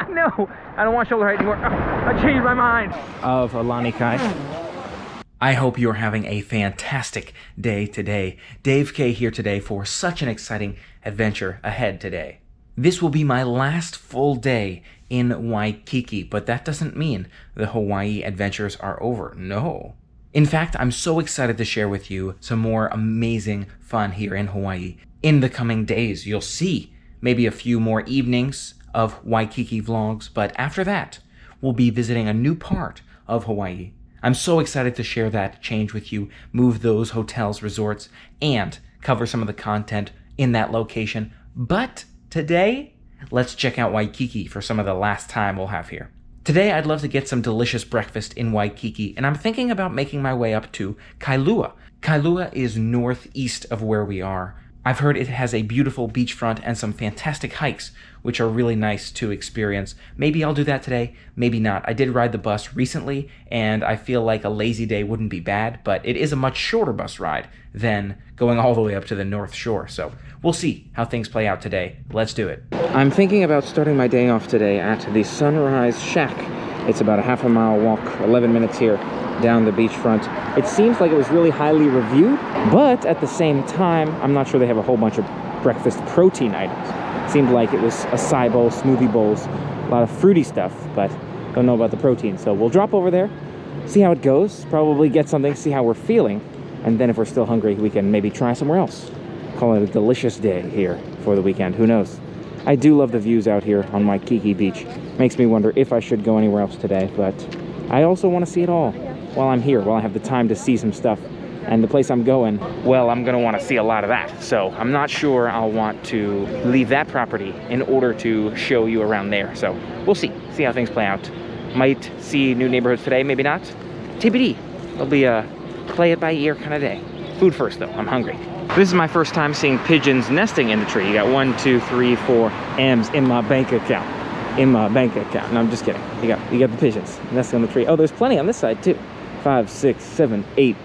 No, I don't want shoulder height anymore. I changed my mind. Of a Lanikai. I hope you're having a fantastic day today. Dave K here today for such an exciting adventure ahead today. This will be my last full day in Waikiki, but that doesn't mean the Hawaii adventures are over. No. In fact, I'm so excited to share with you some more amazing fun here in Hawaii. In the coming days, you'll see maybe a few more evenings of Waikiki vlogs, but after that, we'll be visiting a new part of Hawaii. I'm so excited to share that change with you, move those hotels, resorts, and cover some of the content in that location. But today, let's check out Waikiki for some of the last time we'll have here. Today, I'd love to get some delicious breakfast in Waikiki, and I'm thinking about making my way up to Kailua. Kailua is northeast of where we are. I've heard it has a beautiful beachfront and some fantastic hikes, which are really nice to experience. Maybe I'll do that today, maybe not. I did ride the bus recently, and I feel like a lazy day wouldn't be bad, but it is a much shorter bus ride than going all the way up to the North Shore. So we'll see how things play out today. Let's do it. I'm thinking about starting my day off today at the Sunrise Shack. It's about a half a mile walk, 11 minutes here down the beachfront. It seems like it was really highly reviewed, but at the same time, I'm not sure they have a whole bunch of breakfast protein items. It seemed like it was acai bowl, smoothie bowls, a lot of fruity stuff, but don't know about the protein. So we'll drop over there, see how it goes, probably get something, see how we're feeling, and then if we're still hungry, we can maybe try somewhere else. Call it a delicious day here for the weekend, who knows? I do love the views out here on Waikiki Beach. Makes me wonder if I should go anywhere else today, but I also want to see it all while I'm here, while I have the time to see some stuff. And the place I'm going, well, I'm gonna want to see a lot of that. So I'm not sure I'll want to leave that property in order to show you around there. So we'll see how things play out. Might see new neighborhoods today, maybe not. TBD. It'll be a play it by ear kind of day. Food first though, I'm hungry. This is my first time seeing pigeons nesting in the tree. You got 1, 2, 3, 4 M's in my bank account. In my bank account. No, I'm just kidding. You got the pigeons nesting on the tree. Oh, there's plenty on this side too. 5, 6, 7, 8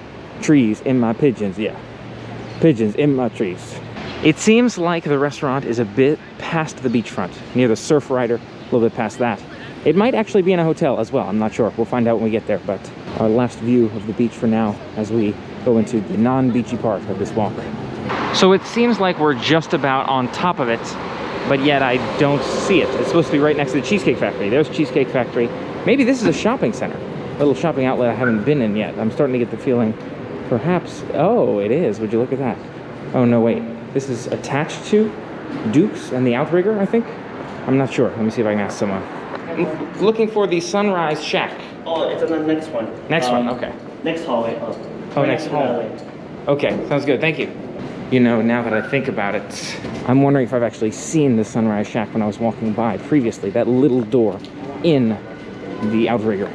trees in my pigeons. Yeah, pigeons in my trees. It seems like the restaurant is a bit past the beachfront, near the Surf Rider, a little bit past that. It might actually be in a hotel as well. I'm not sure. We'll find out when we get there. But our last view of the beach for now as we go into the non-beachy part of this walk. So it seems like we're just about on top of it, but yet I don't see it. It's supposed to be right next to the Cheesecake Factory. There's Cheesecake Factory. Maybe this is a shopping center, a little shopping outlet I haven't been in yet. I'm starting to get the feeling, perhaps, oh, it is. Would you look at that? Oh, no, wait. This is attached to Duke's and the Outrigger, I think? I'm not sure. Let me see if I can ask someone. I'm looking for the Sunrise Shack. Oh, it's on the next one. Next one, okay. Next hallway. Oh, next hallway. Okay, sounds good. Thank you. You know, now that I think about it, I'm wondering if I've actually seen the Sunrise Shack when I was walking by previously. That little door in the Outrigger.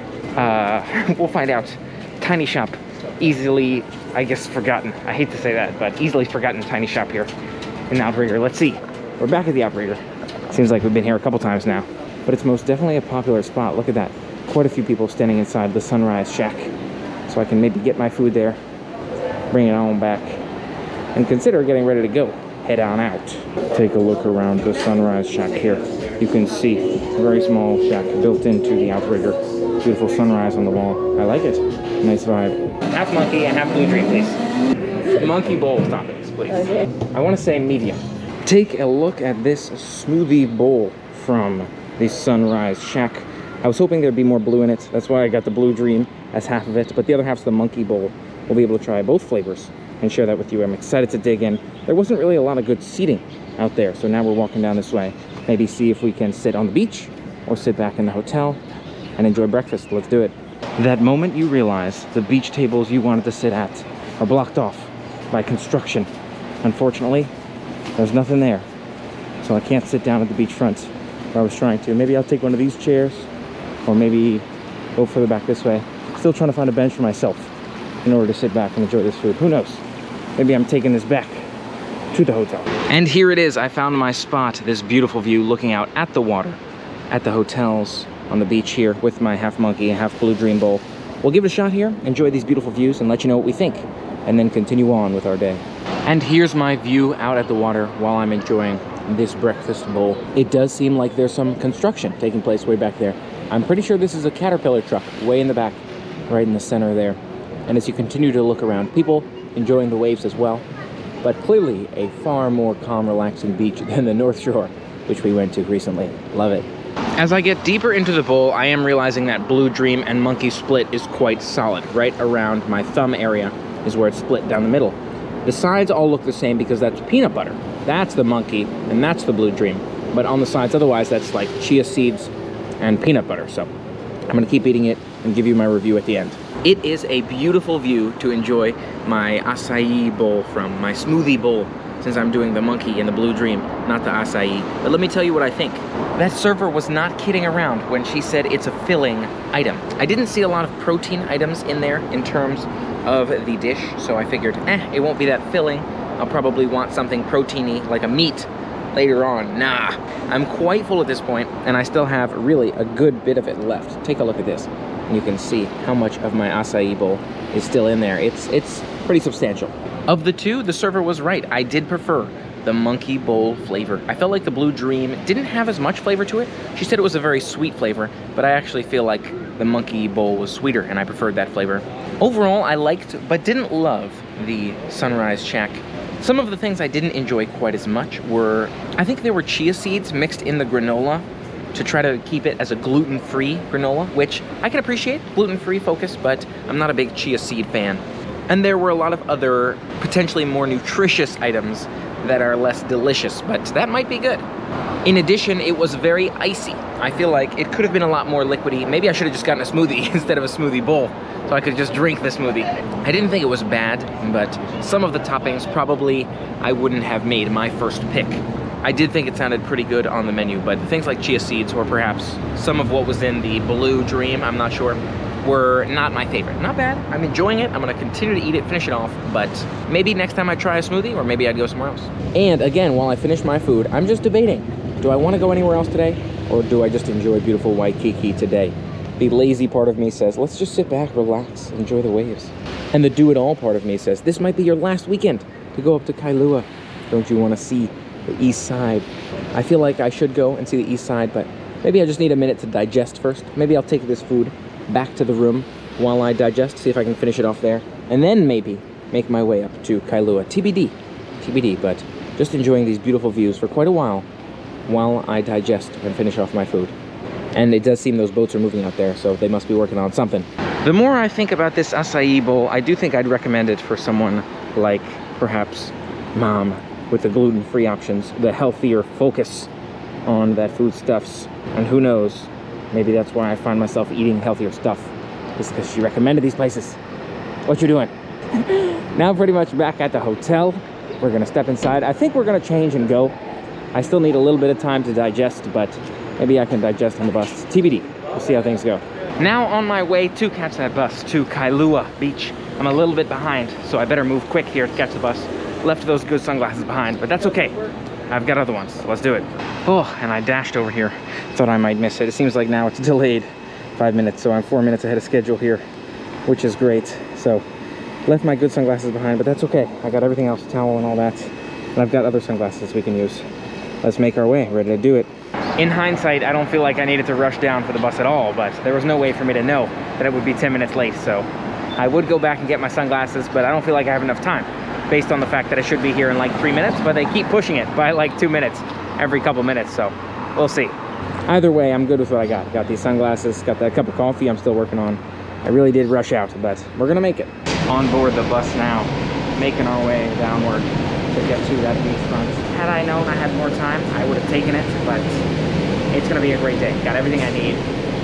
We'll find out. Tiny shop. Easily, I guess, forgotten. I hate to say that, but easily forgotten tiny shop here in the Outrigger. Let's see. We're back at the Outrigger. Seems like we've been here a couple times now, but it's most definitely a popular spot. Look at that. Quite a few people standing inside the Sunrise Shack. So I can maybe get my food there, bring it on back, and consider getting ready to go. Head on out. Take a look around the Sunrise Shack here. You can see a very small shack built into the Outrigger. Beautiful sunrise on the wall. I like it. Nice vibe. Half monkey and half blue dream, please. Monkey bowl toppings, please. I want to say medium. Take a look at this smoothie bowl from the Sunrise Shack. I was hoping there'd be more blue in it. That's why I got the blue dream as half of it, but the other half's the monkey bowl. We'll be able to try both flavors and share that with you. I'm excited to dig in. There wasn't really a lot of good seating out there, so now we're walking down this way. Maybe see if we can sit on the beach or sit back in the hotel and enjoy breakfast. Let's do it. That moment you realize the beach tables you wanted to sit at are blocked off by construction. Unfortunately, there's nothing there, so I can't sit down at the beachfront where I was trying to. Maybe I'll take one of these chairs, or maybe go further back this way. Still trying to find a bench for myself in order to sit back and enjoy this food. Who knows? Maybe I'm taking this back to the hotel. And here it is. I found my spot, this beautiful view looking out at the water, at the hotels, on the beach here with my half monkey and half blue dream bowl. We'll give it a shot here, enjoy these beautiful views, and let you know what we think, and then continue on with our day. And here's my view out at the water while I'm enjoying this breakfast bowl. It does seem like there's some construction taking place way back there. I'm pretty sure this is a Caterpillar truck way in the back, right in the center there. And as you continue to look around, people enjoying the waves as well, but clearly a far more calm, relaxing beach than the North Shore, which we went to recently. Love it. As I get deeper into the bowl, I am realizing that Blue Dream and Monkey split is quite solid. Right around my thumb area is where it's split down the middle. The sides all look the same because that's peanut butter. That's the Monkey and that's the Blue Dream. But on the sides otherwise, that's like chia seeds and peanut butter. So I'm gonna keep eating it and give you my review at the end. It is a beautiful view to enjoy my acai bowl from, my smoothie bowl, since I'm doing the Monkey and the Blue Dream, not the acai. But let me tell you what I think. That server was not kidding around when she said it's a filling item. I didn't see a lot of protein items in there in terms of the dish, so I figured, it won't be that filling. I'll probably want something proteiny, like a meat, later on. Nah, I'm quite full at this point, and I still have really a good bit of it left. Take a look at this, and you can see how much of my acai bowl is still in there. It's pretty substantial. Of the two, the server was right. I did prefer the Monkey bowl flavor. I felt like the Blue Dream didn't have as much flavor to it. She said it was a very sweet flavor, but I actually feel like the Monkey bowl was sweeter, and I preferred that flavor. Overall, I liked, but didn't love, the Sunrise Shack. Some of the things I didn't enjoy quite as much were, I think there were chia seeds mixed in the granola to try to keep it as a gluten-free granola, which I can appreciate, gluten-free focus, but I'm not a big chia seed fan. And there were a lot of other potentially more nutritious items that are less delicious, but that might be good. In addition, it was very icy. I feel like it could have been a lot more liquidy. Maybe I should have just gotten a smoothie instead of a smoothie bowl, so I could just drink the smoothie. I didn't think it was bad, but some of the toppings probably I wouldn't have made my first pick. I did think it sounded pretty good on the menu, but things like chia seeds, or perhaps some of what was in the Blue Dream, I'm not sure, were not my favorite. Not bad, I'm enjoying it, I'm gonna continue to eat it, finish it off, but maybe next time I try a smoothie, or maybe I'd go somewhere else. And again, while I finish my food, I'm just debating, do I wanna go anywhere else today, or do I just enjoy beautiful Waikiki today? The lazy part of me says, let's just sit back, relax, enjoy the waves. And the do-it-all part of me says, this might be your last weekend to go up to Kailua. Don't you wanna see the east side? I feel like I should go and see the east side, but maybe I just need a minute to digest first. Maybe I'll take this food back to the room while I digest, see if I can finish it off there, and then maybe make my way up to Kailua. TBD, but just enjoying these beautiful views for quite a while I digest and finish off my food. And it does seem those boats are moving out there, so they must be working on something. The more I think about this acai bowl, I do think I'd recommend it for someone like perhaps Mom with the gluten-free options, the healthier focus on that foodstuffs. And who knows, maybe that's why I find myself eating healthier stuff. It's because she recommended these places. What you doing? Now pretty much back at the hotel. We're gonna step inside. I think we're gonna change and go. I still need a little bit of time to digest, but maybe I can digest on the bus. TBD, we'll see how things go. Now on my way to catch that bus to Kailua Beach. I'm a little bit behind, so I better move quick here to catch the bus. Left those good sunglasses behind, but that's okay. I've got other ones, so let's do it. Oh, and I dashed over here. Thought I might miss it. It seems like now it's delayed 5 minutes, so I'm 4 minutes ahead of schedule here, which is great. So, left my good sunglasses behind, but that's okay. I got everything else, towel and all that. And I've got other sunglasses we can use. Let's make our way, ready to do it. In hindsight, I don't feel like I needed to rush down for the bus at all, but there was no way for me to know that it would be 10 minutes late, so I would go back and get my sunglasses, but I don't feel like I have enough time, based on the fact that I should be here in like 3 minutes, but they keep pushing it by like 2 minutes every couple minutes, so we'll see. Either way, I'm good with what I got. Got these sunglasses, got that cup of coffee I'm still working on. I really did rush out, but we're gonna make it. On board the bus now, making our way downward to get to that beachfront. Had I known I had more time, I would have taken it, but it's gonna be a great day. Got everything I need.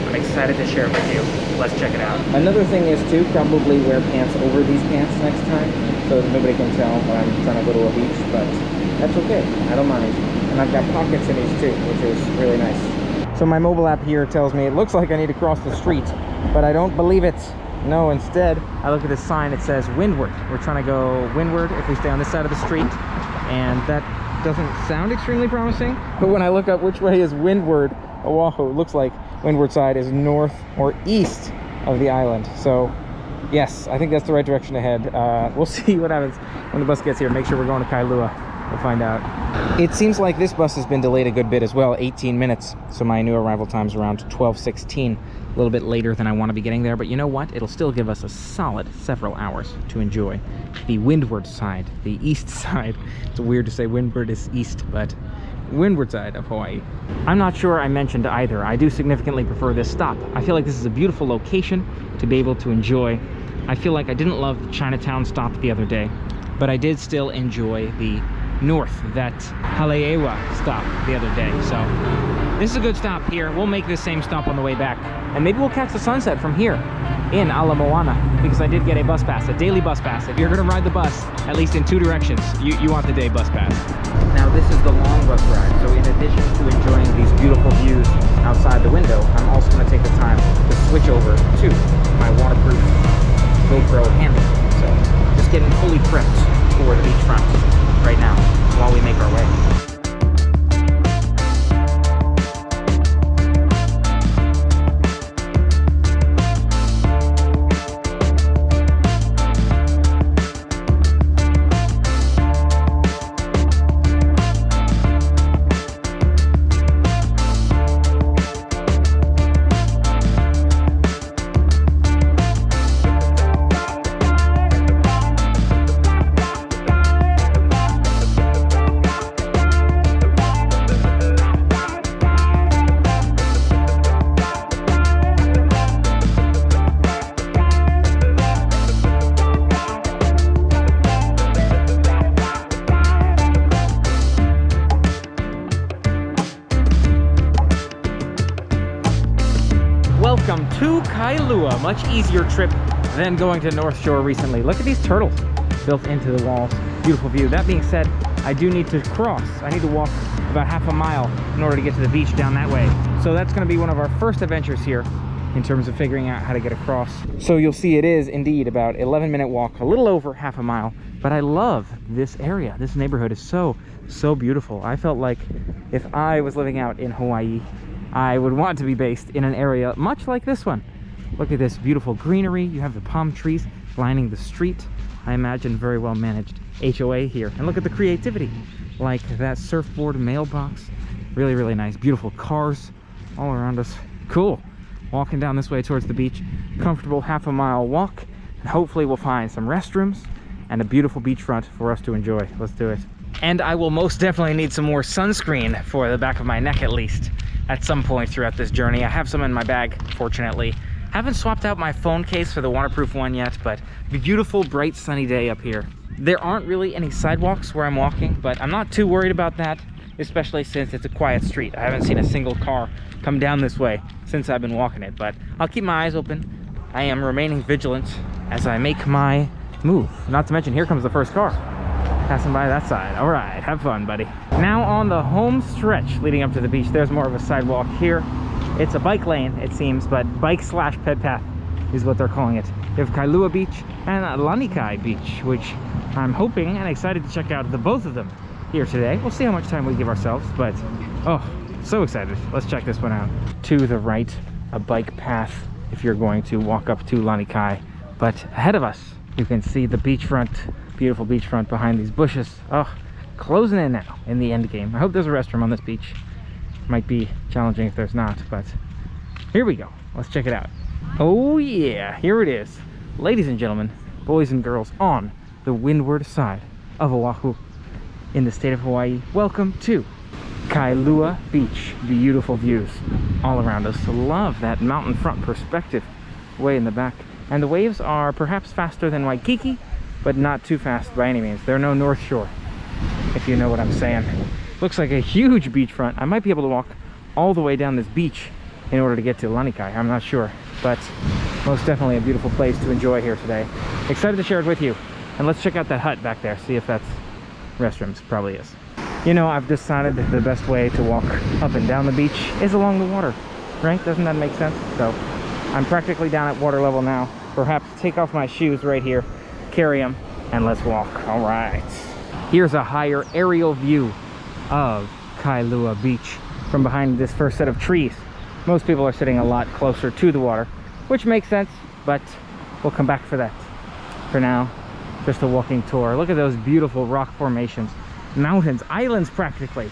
I'm excited to share it with you. Let's check it out. Another thing is too, probably wear pants over these pants next time, so that nobody can tell when I'm trying to go to a beach, but that's okay, I don't mind. And I've got pockets in these too, which is really nice. So my mobile app here tells me it looks like I need to cross the street, but I don't believe it. No, instead, I look at this sign, it says windward. We're trying to go windward if we stay on this side of the street, and that doesn't sound extremely promising, but when I look up which way is windward, Oahu, it looks like windward side is north or east of the island. So yes, I think that's the right direction to head. We'll see what happens when the bus gets here. Make sure we're going to Kailua. We'll find out. It seems like this bus has been delayed a good bit as well, 18 minutes. So my new arrival time's around 12:16, a little bit later than I want to be getting there. But you know what? It'll still give us a solid several hours to enjoy the windward side, the east side. It's weird to say windward is east, but windward side of Hawaii. I'm not sure I mentioned either. I do significantly prefer this stop. I feel like this is a beautiful location to be able to enjoy. I feel like I didn't love the Chinatown stop the other day, but I did still enjoy the north, that Haleewa stop the other day. So this is a good stop here. We'll make this same stop on the way back, and maybe we'll catch the sunset from here in Ala Moana, because I did get a bus pass, a daily bus pass. If you're gonna ride the bus, at least in 2 directions, you want the day bus pass. Now this is the long bus ride, so in addition to enjoying these beautiful views outside the window, I'm also gonna take the time to switch over to my waterproof GoPro handle. So just getting fully prepped for the beachfront right now while we make our way. Welcome to Kailua. Much easier trip than going to North Shore recently. Look at these turtles built into the walls. Beautiful view. That being said, I do need to cross. I need to walk about half a mile in order to get to the beach down that way. So that's going to be one of our first adventures here in terms of figuring out how to get across. So you'll see it is indeed about 11-minute walk, a little over half a mile. But I love this area. This neighborhood is so beautiful. I felt like if I was living out in Hawaii, I would want to be based in an area much like this one. Look at this beautiful greenery. You have the palm trees lining the street. I imagine very well managed HOA here. And look at the creativity, like that surfboard mailbox. Really nice. Beautiful cars all around us. Cool. Walking down this way towards the beach. Comfortable half a mile walk. And hopefully we'll find some restrooms and a beautiful beachfront for us to enjoy. Let's do it. And I will most definitely need some more sunscreen for the back of my neck at least at some point throughout this journey. I have some in my bag, fortunately. Haven't swapped out my phone case for the waterproof one yet, but beautiful, bright, sunny day up here. There aren't really any sidewalks where I'm walking, but I'm not too worried about that, especially since it's a quiet street. I haven't seen a single car come down this way since I've been walking it, but I'll keep my eyes open. I am remaining vigilant as I make my move. Not to mention, here comes the first car passing by that side. All right, have fun, buddy. Now on the home stretch leading up to the beach, there's more of a sidewalk here. It's a bike lane, it seems, but bike/ped path is what they're calling it. You have Kailua Beach and Lanikai Beach, which I'm hoping and excited to check out the both of them here today. We'll see how much time we give ourselves, but oh, so excited. Let's check this one out. To the right, a bike path if you're going to walk up to Lanikai, but ahead of us, you can see the beachfront, beautiful beachfront behind these bushes. Oh, closing in now in the end game. I hope there's a restroom on this beach. Might be challenging if there's not, but here we go. Let's check it out. Oh yeah, here it is. Ladies and gentlemen, boys and girls, on the windward side of Oahu in the state of Hawaii. Welcome to Kailua Beach. Beautiful views all around us. Love that mountain front perspective way in the back. And the waves are perhaps faster than Waikiki, but not too fast by any means. They're no North Shore, if you know what I'm saying. Looks like a huge beachfront. I might be able to walk all the way down this beach in order to get to Lanikai. I'm not sure, but most definitely a beautiful place to enjoy here today. Excited to share it with you. And let's check out that hut back there, see if that's restrooms. Probably is. You know, I've decided that the best way to walk up and down the beach is along the water, right? Doesn't that make sense? So I'm practically down at water level now. Perhaps take off my shoes right here, carry them, and let's walk. All right. Here's a higher aerial view of Kailua Beach from behind this first set of trees. Most people are sitting a lot closer to the water, which makes sense, but we'll come back for that. For now, just a walking tour. Look at those beautiful rock formations mountains, islands practically,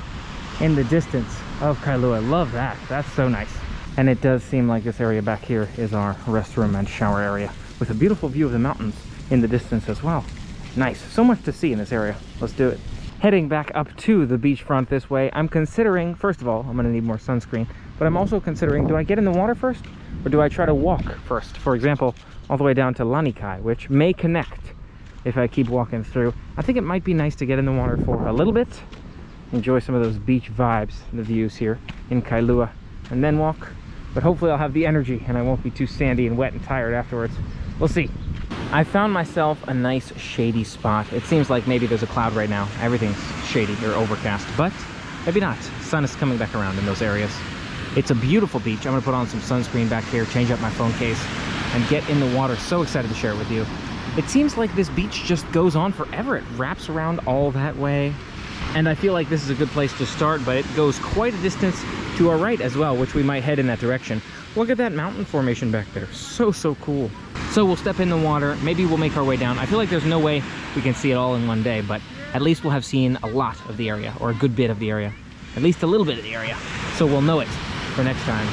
in the distance of Kailua. Love that. That's so nice. And it does seem like this area back here is our restroom and shower area, with a beautiful view of the mountains in the distance as well. Nice. So much to see in this area. Let's do it. Heading back up to the beachfront this way, I'm considering, first of all, I'm going to need more sunscreen, but I'm also considering, do I get in the water first, or do I try to walk first? For example, all the way down to Lanikai, which may connect if I keep walking through. I think it might be nice to get in the water for a little bit, enjoy some of those beach vibes, the views here in Kailua, and then walk. But hopefully I'll have the energy and I won't be too sandy and wet and tired afterwards. We'll see. I found myself a nice shady spot. It seems like maybe there's a cloud right now. Everything's shady or overcast, but maybe not. Sun is coming back around in those areas. It's a beautiful beach. I'm gonna put on some sunscreen back here, change up my phone case, and get in the water. So excited to share it with you. It seems like this beach just goes on forever. It wraps around all that way. And I feel like this is a good place to start, but it goes quite a distance to our right as well, which we might head in that direction. Look at that mountain formation back there. So cool. So we'll step in the water. Maybe we'll make our way down. I feel like there's no way we can see it all in one day, but at least we'll have seen a lot of the area, or a good bit of the area. At least a little bit of the area. So we'll know it for next time.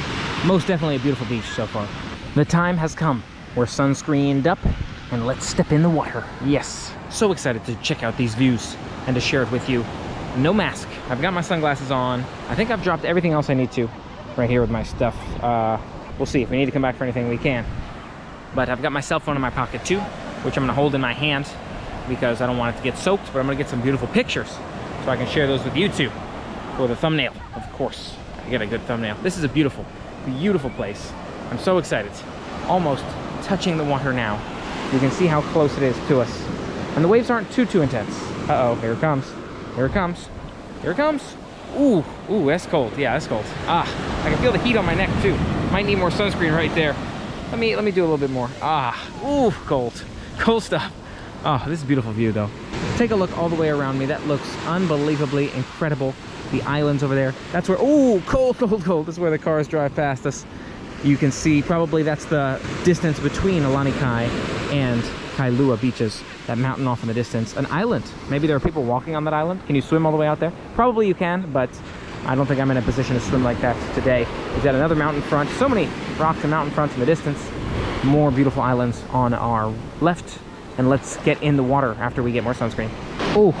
Most definitely a beautiful beach so far. The time has come. We're sunscreened up, and let's step in the water. Yes. So excited to check out these views and to share it with you. No mask. I've got my sunglasses on. I think I've dropped everything else I need to right here with my stuff. We'll see. If we need to come back for anything, we can. But I've got my cell phone in my pocket too, which I'm gonna hold in my hand because I don't want it to get soaked, but I'm gonna get some beautiful pictures so I can share those with you too for the thumbnail, of course. I get a good thumbnail. This is a beautiful, beautiful place. I'm so excited. Almost touching the water now. You can see how close it is to us. And the waves aren't too intense. Uh-oh, here it comes. Here it comes. Here it comes. Ooh, that's cold. Yeah, that's cold. Ah, I can feel the heat on my neck too. Might need more sunscreen right there. Let me do a little bit more. Ah, ooh, cold. Cold stuff. Oh, this is a beautiful view though. Take a look all the way around me. That looks unbelievably incredible. The islands over there. That's where, ooh, cold. This is where the cars drive past us. You can see probably that's the distance between Lanikai and Kailua Beaches. That mountain off in the distance. An island. Maybe there are people walking on that island. Can you swim all the way out there? Probably you can, but I don't think I'm in a position to swim like that today. We've got another mountain front. So many rocks and mountain fronts in the distance. More beautiful islands on our left. And let's get in the water after we get more sunscreen. Oh,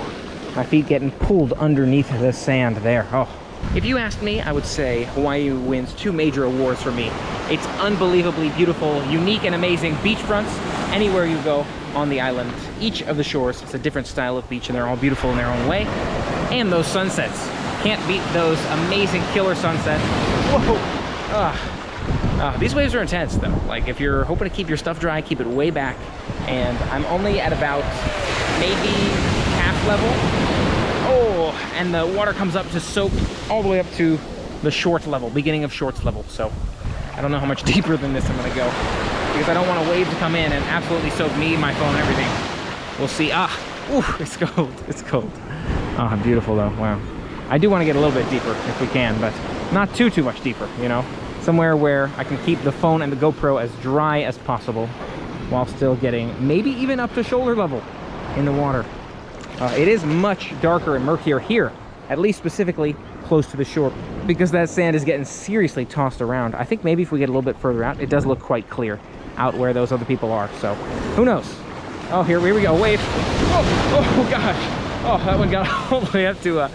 my feet getting pulled underneath the sand there. Oh. If you asked me, I would say Hawaii wins 2 major awards for me. It's unbelievably beautiful, unique and amazing beachfronts anywhere you go on the island. Each of the shores is a different style of beach and they're all beautiful in their own way. And those sunsets. Can't beat those amazing killer sunsets. Whoa! These waves are intense though. Like if you're hoping to keep your stuff dry, keep it way back. And I'm only at about maybe half level. Oh, and the water comes up to soak all the way up to the short level, beginning of shorts level. So I don't know how much deeper than this I'm gonna go because I don't want a wave to come in and absolutely soak me, my phone, everything. We'll see. Ooh, it's cold. It's cold. Oh, beautiful though. Wow. I do want to get a little bit deeper if we can, but not too much deeper, you know? Somewhere where I can keep the phone and the GoPro as dry as possible while still getting maybe even up to shoulder level in the water. It is much darker and murkier here, at least specifically close to the shore, because that sand is getting seriously tossed around. I think maybe if we get a little bit further out, it does look quite clear out where those other people are, so who knows? Oh, here we go, wave. Oh gosh. Oh, that one got all the way up to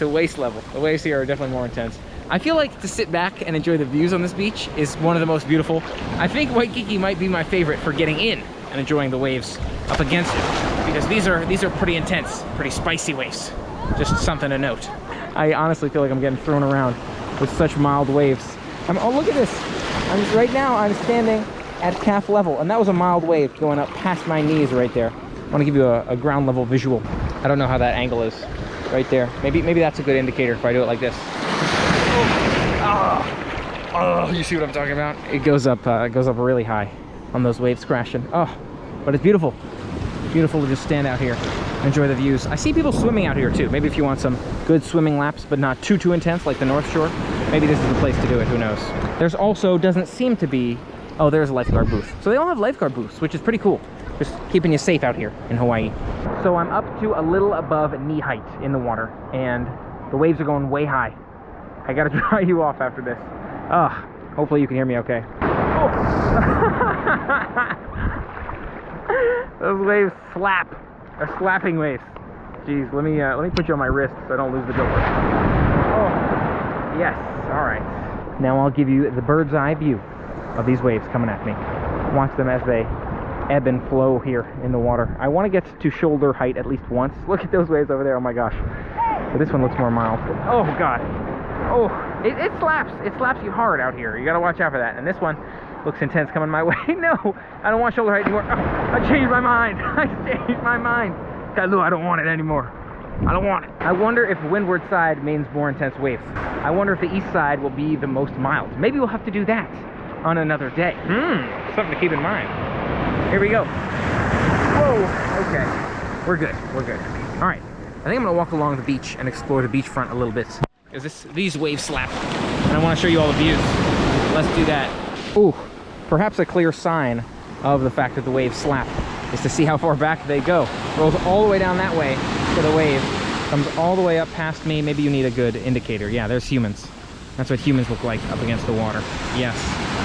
waist level. The waves here are definitely more intense. I feel like to sit back and enjoy the views on this beach is one of the most beautiful. I think Waikiki might be my favorite for getting in and enjoying the waves up against it, because these are pretty intense, pretty spicy waves. Just something to note. I honestly feel like I'm getting thrown around with such mild waves. Oh, look at this. Right now I'm standing at calf level, and that was a mild wave going up past my knees right there. I want to give you a ground level visual. I don't know how that angle is right there. Maybe that's a good indicator if I do it like this. Oh, you see what I'm talking about? It goes up really high on those waves crashing. Oh, but it's beautiful. Beautiful to just stand out here, enjoy the views. I see people swimming out here too. Maybe if you want some good swimming laps, but not too intense like the North Shore, maybe this is the place to do it, who knows. There's also, doesn't seem to be, oh, there's a lifeguard booth. So they all have lifeguard booths, which is pretty cool. Just keeping you safe out here in Hawaii. So I'm up to a little above knee height in the water, and the waves are going way high. I gotta dry you off after this. Hopefully you can hear me okay. Oh. Those waves slap. They're slapping waves. Jeez, let me put you on my wrist so I don't lose the GoPro. Oh, yes, all right. Now I'll give you the bird's eye view of these waves coming at me. Watch them as they ebb and flow here in the water. I want to get to shoulder height at least once. Look at those waves over there, oh my gosh. But this one looks more mild. Oh God. Oh, it slaps. It slaps you hard out here. You gotta watch out for that. And this one looks intense coming my way. No, I don't want shoulder height anymore. Oh, I changed my mind. I changed my mind. Kailua, I don't want it anymore. I don't want it. I wonder if windward side means more intense waves. I wonder if the east side will be the most mild. Maybe we'll have to do that on another day. Something to keep in mind. Here we go. Whoa, okay. We're good, we're good. All right, I think I'm gonna walk along the beach and explore the beachfront a little bit. Because these waves slap, and I wanna show you all the views. Let's do that. Ooh, perhaps a clear sign of the fact that the waves slap is to see how far back they go. Rolls all the way down that way to the wave, comes all the way up past me. Maybe you need a good indicator. Yeah, there's humans. That's what humans look like up against the water. Yes,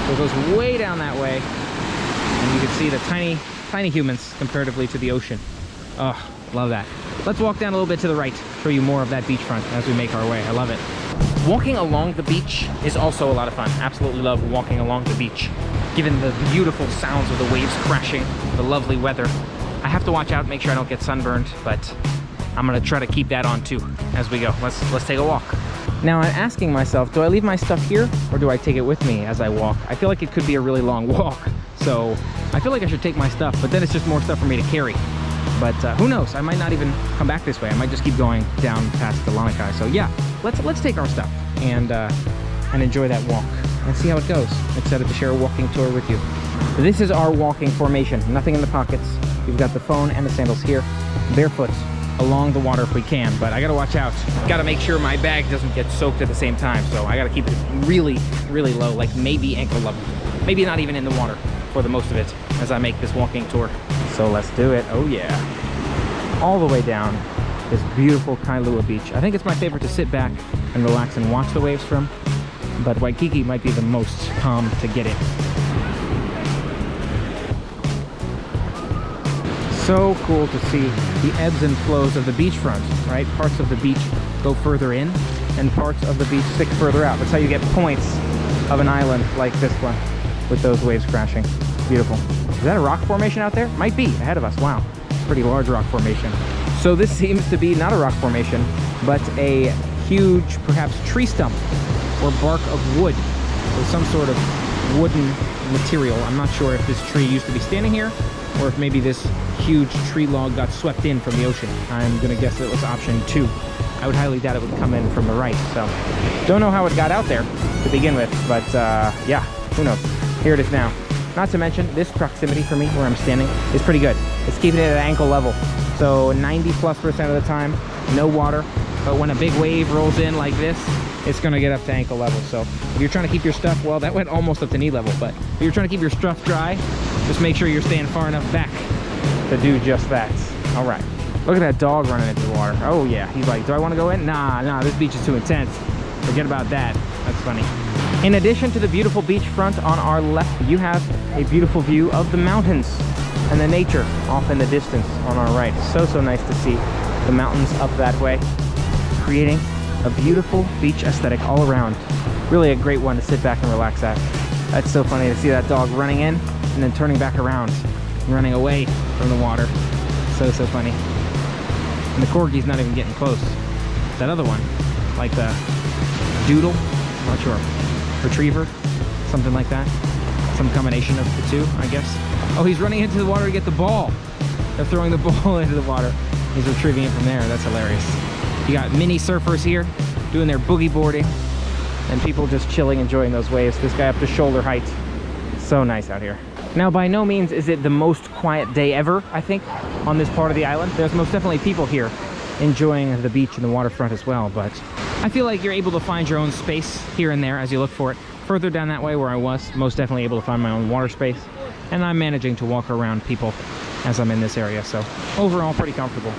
so it goes way down that way, and you can see the tiny, tiny humans comparatively to the ocean. Oh, love that. Let's walk down a little bit to the right, show you more of that beachfront as we make our way. I love it. Walking along the beach is also a lot of fun. Absolutely love walking along the beach. Given the beautiful sounds of the waves crashing, the lovely weather. I have to watch out, make sure I don't get sunburned, but I'm gonna try to keep that on too as we go. Let's take a walk. Now I'm asking myself, do I leave my stuff here or do I take it with me as I walk? I feel like it could be a really long walk, so I feel like I should take my stuff, but then it's just more stuff for me to carry. But who knows? I might not even come back this way. I might just keep going down past the Lanikai. So yeah, let's take our stuff and enjoy that walk and see how it goes. Excited to share a walking tour with you. This is our walking formation. Nothing in the pockets. We've got the phone and the sandals here. Barefoot along the water if we can, but I gotta watch out. Gotta make sure my bag doesn't get soaked at the same time. So I gotta keep it really, really low, like maybe ankle level. Maybe not even in the water for the most of it as I make this walking tour. So let's do it. Oh yeah. All the way down this beautiful Kailua Beach. I think it's my favorite to sit back and relax and watch the waves from, but Waikiki might be the most calm to get in. So cool to see the ebbs and flows of the beachfront, right? Parts of the beach go further in and parts of the beach stick further out. That's how you get points of an island like this one with those waves crashing. Beautiful. Is that a rock formation out there? Might be, ahead of us. Wow, pretty large rock formation. So this seems to be not a rock formation, but a huge, perhaps tree stump or bark of wood, or some sort of wooden material. I'm not sure if this tree used to be standing here, or if maybe this huge tree log got swept in from the ocean. I'm gonna guess it was option 2. I would highly doubt it would come in from the right, so don't know how it got out there to begin with, but yeah, who knows. Here it is now. Not to mention, this proximity for me, where I'm standing, is pretty good. It's keeping it at ankle level. So 90+% of the time, no water. But when a big wave rolls in like this, it's gonna get up to ankle level. So if you're trying to keep your stuff, well, that went almost up to knee level, but if you're trying to keep your stuff dry, just make sure you're staying far enough back to do just that. All right, look at that dog running into the water. Oh yeah, he's like, do I wanna go in? Nah, this beach is too intense. Forget about that. That's funny. In addition to the beautiful beachfront on our left, you have a beautiful view of the mountains and the nature off in the distance on our right. So nice to see the mountains up that way, creating a beautiful beach aesthetic all around. Really a great one to sit back and relax at. That's so funny to see that dog running in and then turning back around and running away from the water. So funny. And the corgi's not even getting close. That other one, like the doodle, not sure, retriever, something like that. Some combination of the two, I guess. Oh, he's running into the water to get the ball. They're throwing the ball into the water. He's retrieving it from there. That's hilarious. You got mini surfers here doing their boogie boarding and people just chilling, enjoying those waves. This guy up to shoulder height. So nice out here. Now, by no means is it the most quiet day ever, I think, on this part of the island. There's most definitely people here enjoying the beach and the waterfront as well, but I feel like you're able to find your own space here and there as you look for it. Further down that way where I was, most definitely able to find my own water space, and I'm managing to walk around people as I'm in this area. So overall, pretty comfortable.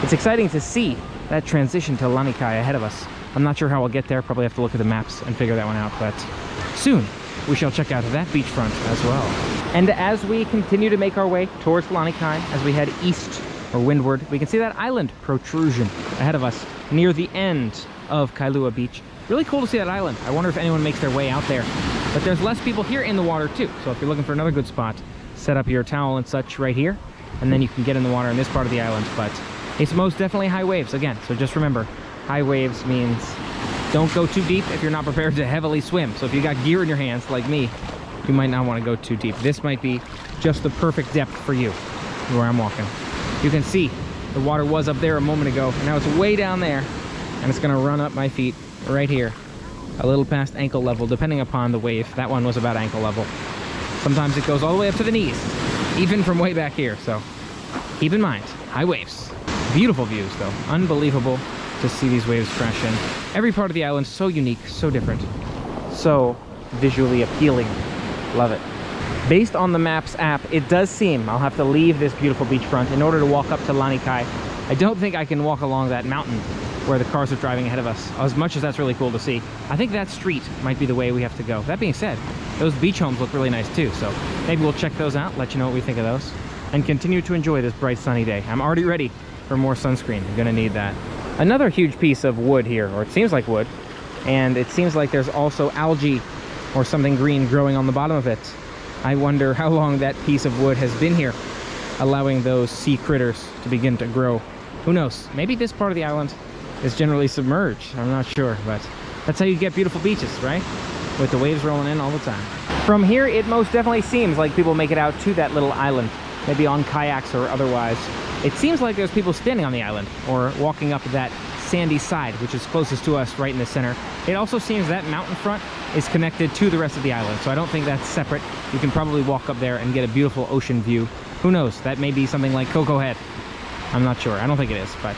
It's exciting to see that transition to Lanikai ahead of us. I'm not sure how I'll get there. Probably have to look at the maps and figure that one out, but soon we shall check out that beachfront as well. And as we continue to make our way towards Lanikai, as we head east or windward, we can see that island protrusion ahead of us near the end of Kailua Beach. Really cool to see that island. I wonder if anyone makes their way out there. But there's less people here in the water too. So if you're looking for another good spot, set up your towel and such right here, and then you can get in the water in this part of the island. But it's most definitely high waves again. So just remember, high waves means don't go too deep if you're not prepared to heavily swim. So if you got gear in your hands like me, you might not want to go too deep. This might be just the perfect depth for you where I'm walking. You can see the water was up there a moment ago, and now it's way down there, and it's going to run up my feet right here, a little past ankle level, depending upon the wave. That one was about ankle level. Sometimes it goes all the way up to the knees, even from way back here. So keep in mind, high waves. Beautiful views though, unbelievable to see these waves crash in. Every part of the island so unique, so different, so visually appealing. Love it. Based on the Maps app, it does seem I'll have to leave this beautiful beachfront in order to walk up to Lanikai. I don't think I can walk along that mountain where the cars are driving ahead of us, as much as that's really cool to see. I think that street might be the way we have to go. That being said, those beach homes look really nice too, so maybe we'll check those out, let you know what we think of those, and continue to enjoy this bright sunny day. I'm already ready for more sunscreen. I'm gonna need that. Another huge piece of wood here, or it seems like wood, and it seems like there's also algae or something green growing on the bottom of it. I wonder how long that piece of wood has been here, allowing those sea critters to begin to grow. Who knows? Maybe this part of the island is generally submerged. I'm not sure, but that's how you get beautiful beaches, right? With the waves rolling in all the time. From here, it most definitely seems like people make it out to that little island, maybe on kayaks or otherwise. It seems like there's people standing on the island or walking up that sandy side, which is closest to us right in the center. It also seems that mountain front is connected to the rest of the island, so I don't think that's separate. You can probably walk up there and get a beautiful ocean view. Who knows? That may be something like Coco Head. I'm not sure. I don't think it is, but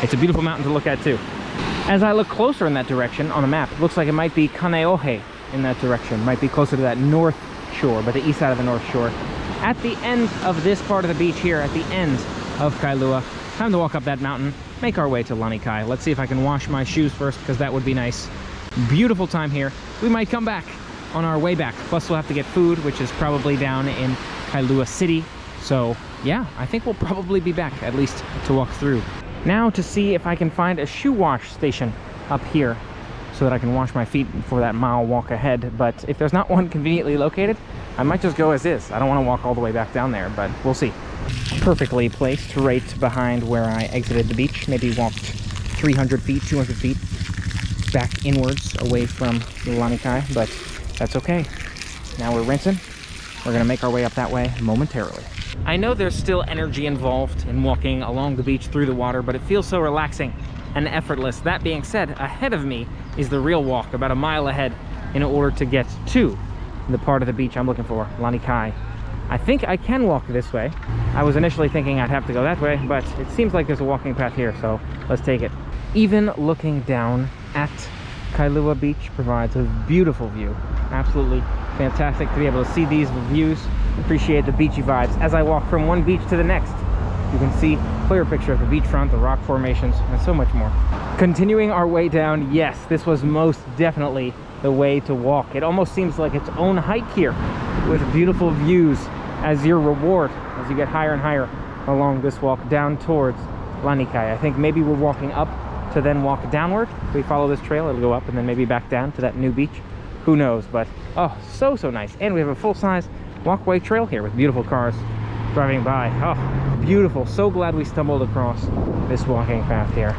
it's a beautiful mountain to look at too. As I look closer in that direction on the map, it looks like it might be Kaneohe in that direction. Might be closer to that north shore, but the east side of the north shore. At the end of this part of the beach here, at the end of Kailua, time to walk up that mountain, make our way to Lanikai. Let's see if I can wash my shoes first, because that would be nice. Beautiful time here. We might come back on our way back. Plus we'll have to get food, which is probably down in Kailua City. So yeah, I think we'll probably be back, at least to walk through. Now to see if I can find a shoe wash station up here so that I can wash my feet for that mile walk ahead. But if there's not one conveniently located, I might just go as is. I don't want to walk all the way back down there, but we'll see. Perfectly placed right behind where I exited the beach. Maybe walked 300 feet, 200 feet back inwards away from Lanikai, but that's okay. Now we're rinsing. We're gonna make our way up that way momentarily. I know there's still energy involved in walking along the beach through the water, but it feels so relaxing and effortless. That being said, ahead of me is the real walk, about a mile ahead, in order to get to the part of the beach I'm looking for, Lanikai. I think I can walk this way. I was initially thinking I'd have to go that way, but it seems like there's a walking path here, so let's take it. Even looking down at Kailua Beach provides a beautiful view. Absolutely fantastic to be able to see these views, appreciate the beachy vibes as I walk from one beach to the next. You can see a clear picture of the beachfront, the rock formations, and so much more. Continuing our way down, yes, this was most definitely the way to walk. It almost seems like its own hike here, with beautiful views as your reward as you get higher and higher along this walk down towards Lanikai. I think maybe we're walking up to then walk downward. If we follow this trail, it'll go up and then maybe back down to that new beach. Who knows? But oh, so nice. And we have a full-size walkway trail here with beautiful cars driving by. Oh, beautiful. So glad we stumbled across this walking path here.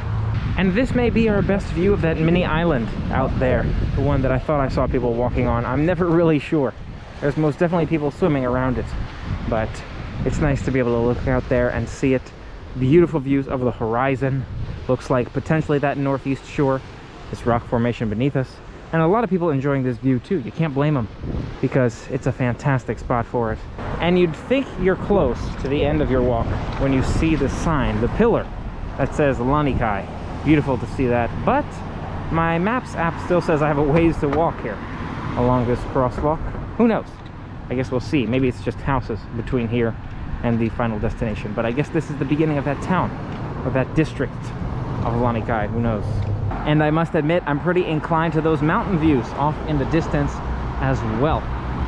And this may be our best view of that mini island out there, the one that I thought I saw people walking on. I'm never really sure. There's most definitely people swimming around it, but it's nice to be able to look out there and see it. Beautiful views over the horizon. Looks like potentially that northeast shore, this rock formation beneath us. And a lot of people enjoying this view too. You can't blame them, because it's a fantastic spot for it. And you'd think you're close to the end of your walk when you see the sign, the pillar that says Lanikai. Beautiful to see that, but my Maps app still says I have a ways to walk here along this crosswalk. Who knows? I guess we'll see. Maybe it's just houses between here and the final destination. But I guess this is the beginning of that town, or that district of Lanikai, who knows. And I must admit, I'm pretty inclined to those mountain views off in the distance as well.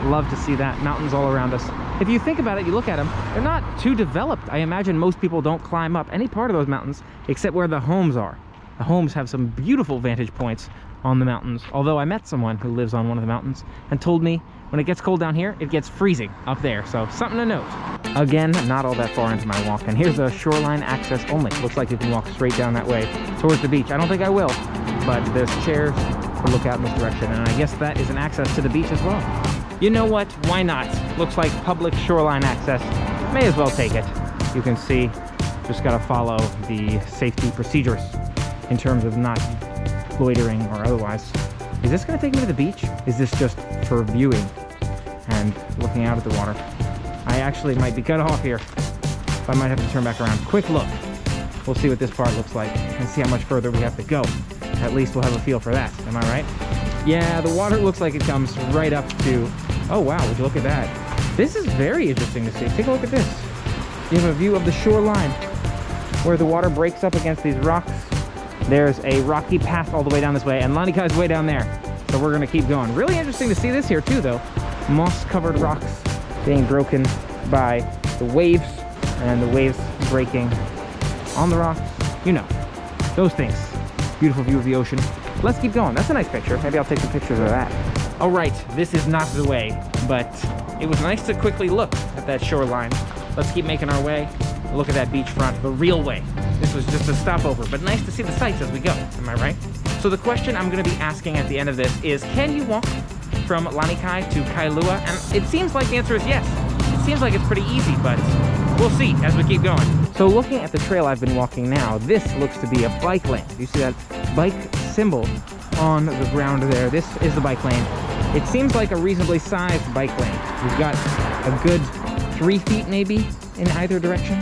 Love to see that, mountains all around us. If you think about it, you look at them, they're not too developed. I imagine most people don't climb up any part of those mountains except where the homes are. The homes have some beautiful vantage points on the mountains, although I met someone who lives on one of the mountains and told me when it gets cold down here, it gets freezing up there, so something to note. Again, not all that far into my walk, and here's a shoreline access only. Looks like you can walk straight down that way towards the beach. I don't think I will, but there's chairs to look out in this direction, and I guess that is an access to the beach as well. You know what? Why not? Looks like public shoreline access. May as well take it. You can see, just gotta follow the safety procedures in terms of not loitering or otherwise. Is this gonna take me to the beach? Is this just for viewing and looking out at the water? I actually might be cut off here. I might have to turn back around. Quick look. We'll see what this part looks like and see how much further we have to go. At least we'll have a feel for that. Am I right? Yeah, the water looks like it comes right up to... Oh wow, would you look at that? This is very interesting to see. Take a look at this. You have a view of the shoreline where the water breaks up against these rocks. There's a rocky path all the way down this way, and Lanikai's way down there. So we're gonna keep going. Really interesting to see this here too, though. Moss-covered rocks being broken by the waves, and the waves breaking on the rocks. You know, those things. Beautiful view of the ocean. Let's keep going. That's a nice picture. Maybe I'll take some pictures of that. All right, this is not the way, but it was nice to quickly look at that shoreline. Let's keep making our way. Look at that beachfront the real way. This was just a stopover, but nice to see the sights as we go. Am I right? So the question I'm going to be asking at the end of this is, can you walk from Lanikai to Kailua? And it seems like the answer is yes. It seems like it's pretty easy, but we'll see as we keep going. So looking at the trail I've been walking now, this looks to be a bike lane. You see that bike symbol on the ground there? This is the bike lane. It seems like a reasonably sized bike lane. We've got a good 3 feet maybe in either direction,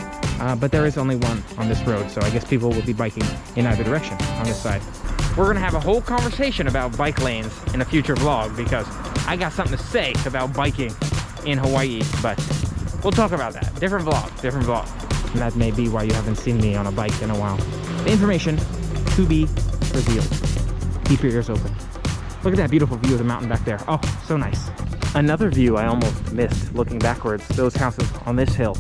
but there is only one on this road, so I guess people will be biking in either direction on this side. We're gonna have a whole conversation about bike lanes in a future vlog because I got something to say about biking in Hawaii, but we'll talk about that. Different vlog. And that may be why you haven't seen me on a bike in a while. The information to be revealed. Keep your ears open. Look at that beautiful view of the mountain back there. Oh, so nice. Another view I almost missed looking backwards. Those houses on this hill.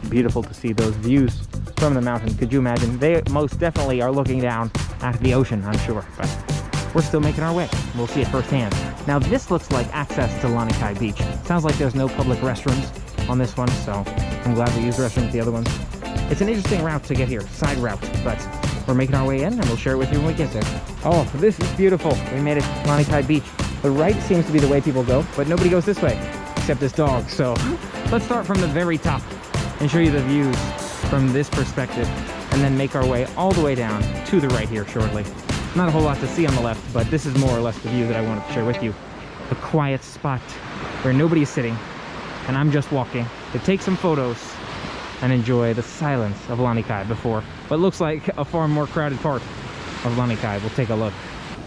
Beautiful to see those views from the mountain. Could you imagine? They most definitely are looking down at the ocean, I'm sure. But we're still making our way. We'll see it firsthand. Now this looks like access to Lanikai Beach. Sounds like there's no public restrooms on this one, so I'm glad we used restrooms at the other ones. It's an interesting route to get here, side route, but we're making our way in and we'll share it with you when we get there. Oh, this is beautiful. We made it to Lanikai Beach. The right seems to be the way people go, but nobody goes this way, except this dog. So let's start from the very top and show you the views from this perspective, and then make our way all the way down to the right here shortly. Not a whole lot to see on the left, but this is more or less the view that I wanted to share with you. A quiet spot where nobody is sitting, and I'm just walking to take some photos and enjoy the silence of Lanikai before what looks like a far more crowded part of Lanikai. We'll take a look.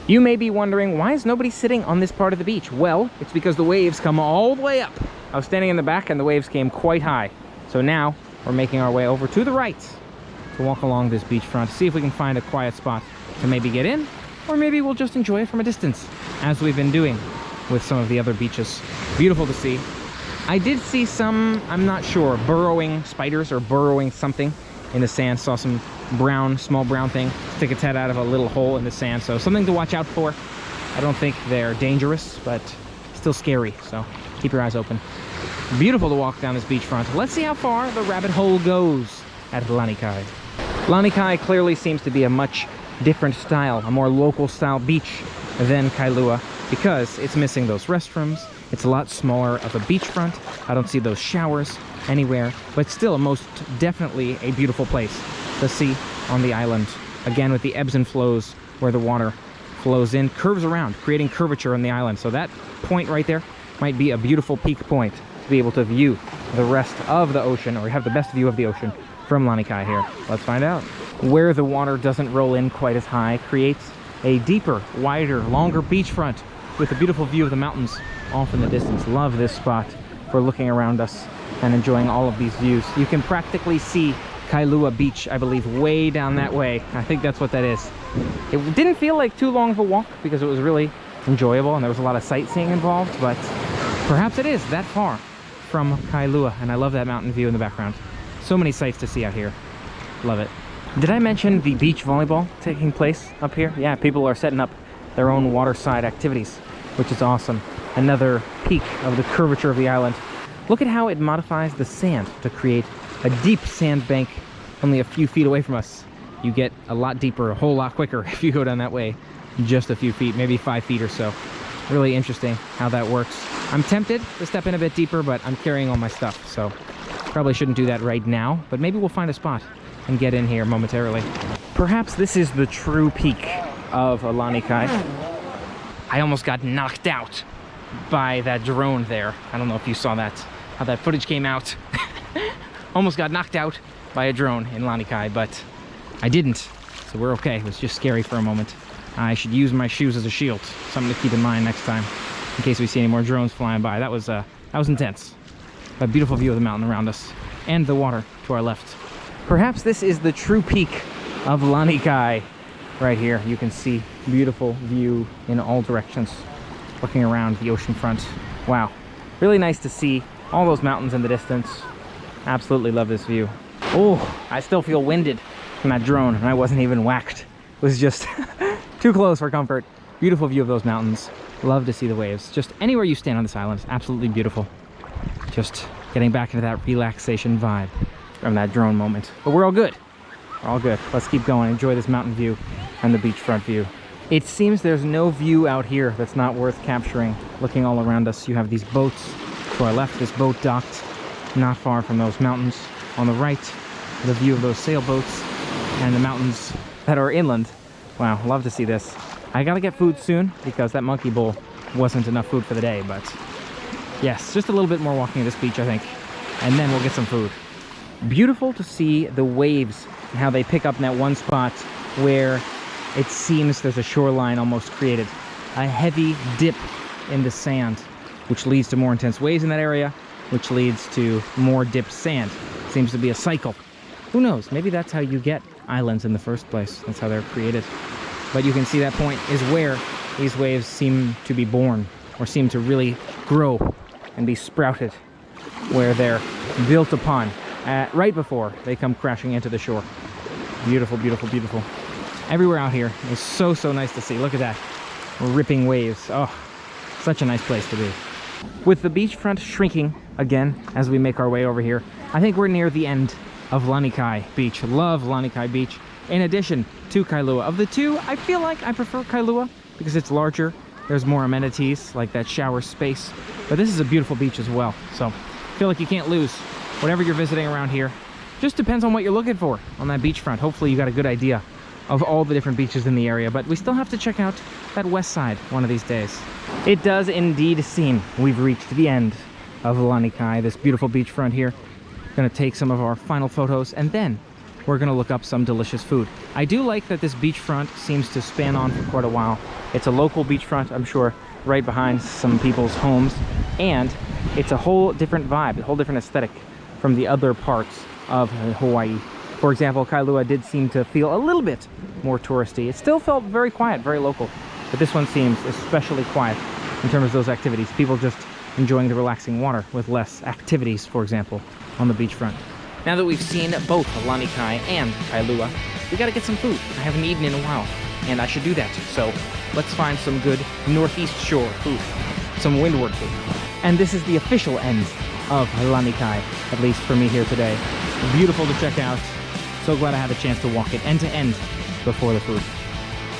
You may be wondering, why is nobody sitting on this part of the beach? Well, it's because the waves come all the way up. I was standing in the back and the waves came quite high. So now we're making our way over to the right to walk along this beachfront, see if we can find a quiet spot to maybe get in, or maybe we'll just enjoy it from a distance, as we've been doing with some of the other beaches. Beautiful to see. I did see some, I'm not sure, burrowing spiders or burrowing something in the sand. Saw some brown, small brown thing stick its head out of a little hole in the sand, so something to watch out for. I don't think they're dangerous, but still scary, so keep your eyes open. Beautiful to walk down this beachfront. Let's see how far the rabbit hole goes at Lanikai. Lanikai clearly seems to be a much different style, a more local style beach than Kailua, because it's missing those restrooms. It's a lot smaller of a beachfront. I don't see those showers anywhere, but still most definitely a beautiful place to see on the island. Again, with the ebbs and flows where the water flows in, curves around, creating curvature on the island. So that point right there might be a beautiful peak point to be able to view the rest of the ocean, or have the best view of the ocean from Lanikai here. Let's find out. Where the water doesn't roll in quite as high creates a deeper, wider, longer beachfront with a beautiful view of the mountains off in the distance. Love this spot for looking around us and enjoying all of these views. You can practically see Kailua Beach, I believe, way down that way. I think that's what that is. It didn't feel like too long of a walk because it was really enjoyable and there was a lot of sightseeing involved, but perhaps it is that far from Kailua, and I love that mountain view in the background. So many sights to see out here. Love it. Did I mention the beach volleyball taking place up here? Yeah, people are setting up their own waterside activities, which is awesome. Another peak of the curvature of the island. Look at how it modifies the sand to create a deep sand bank only a few feet away from us. You get a lot deeper, a whole lot quicker if you go down that way. Just a few feet, maybe 5 feet or so. Really interesting how that works. I'm tempted to step in a bit deeper, but I'm carrying all my stuff, so probably shouldn't do that right now, but maybe we'll find a spot and get in here momentarily. Perhaps this is the true peak of Lanikai. I almost got knocked out by that drone there. I don't know if you saw that, how that footage came out. Almost got knocked out by a drone in Lanikai, but I didn't, so we're okay. It was just scary for a moment. I should use my shoes as a shield. Something to keep in mind next time, in case we see any more drones flying by. That was intense. A beautiful view of the mountain around us, and the water to our left. Perhaps this is the true peak of Lanikai. Right here, you can see beautiful view in all directions, looking around the ocean front. Wow, really nice to see all those mountains in the distance. Absolutely love this view. Oh, I still feel winded from that drone, and I wasn't even whacked. It was just too close for comfort. Beautiful view of those mountains. Love to see the waves. Just anywhere you stand on this island, absolutely beautiful. Just getting back into that relaxation vibe from that drone moment. But we're all good. We're all good. Let's keep going. Enjoy this mountain view and the beachfront view. It seems there's no view out here that's not worth capturing. Looking all around us, you have these boats. To our left, this boat docked not far from those mountains. On the right, the view of those sailboats and the mountains that are inland. Wow, love to see this. I gotta get food soon because that monkey bowl wasn't enough food for the day, but yes, just a little bit more walking at this beach, I think, and then we'll get some food. Beautiful to see the waves and how they pick up in that one spot where it seems there's a shoreline almost created. A heavy dip in the sand, which leads to more intense waves in that area, which leads to more dipped sand. Seems to be a cycle. Who knows? Maybe that's how you get islands in the first place. That's how they're created. But you can see that point is where these waves seem to be born, or seem to really grow and be sprouted, where they're built upon right before they come crashing into the shore. Beautiful, beautiful, beautiful. Everywhere out here is so, so nice to see. Look at that. Ripping waves. Oh, such a nice place to be. With the beachfront shrinking again as we make our way over here, I think we're near the end of Lanikai Beach. Love Lanikai Beach. In addition to Kailua. Of the two, I feel like I prefer Kailua because it's larger. There's more amenities like that shower space. But this is a beautiful beach as well. So I feel like you can't lose whatever you're visiting around here. Just depends on what you're looking for on that beachfront. Hopefully you got a good idea of all the different beaches in the area, but we still have to check out that west side one of these days. It does indeed seem we've reached the end of Lanikai, this beautiful beachfront here. Gonna take some of our final photos and then we're gonna look up some delicious food. I do like that this beachfront seems to span on for quite a while. It's a local beachfront, I'm sure, right behind some people's homes, and it's a whole different vibe, a whole different aesthetic from the other parts of Hawaii. For example, Kailua did seem to feel a little bit more touristy. It still felt very quiet, very local, but this one seems especially quiet in terms of those activities. People just enjoying the relaxing water with less activities, for example, on the beachfront. Now that we've seen both Lanikai and Kailua, we gotta get some food. I haven't eaten in a while, and I should do that. So let's find some good Northeast Shore food, some windward food. And this is the official end of Lanikai, at least for me here today. Beautiful to check out. So glad I had a chance to walk it end to end before the food.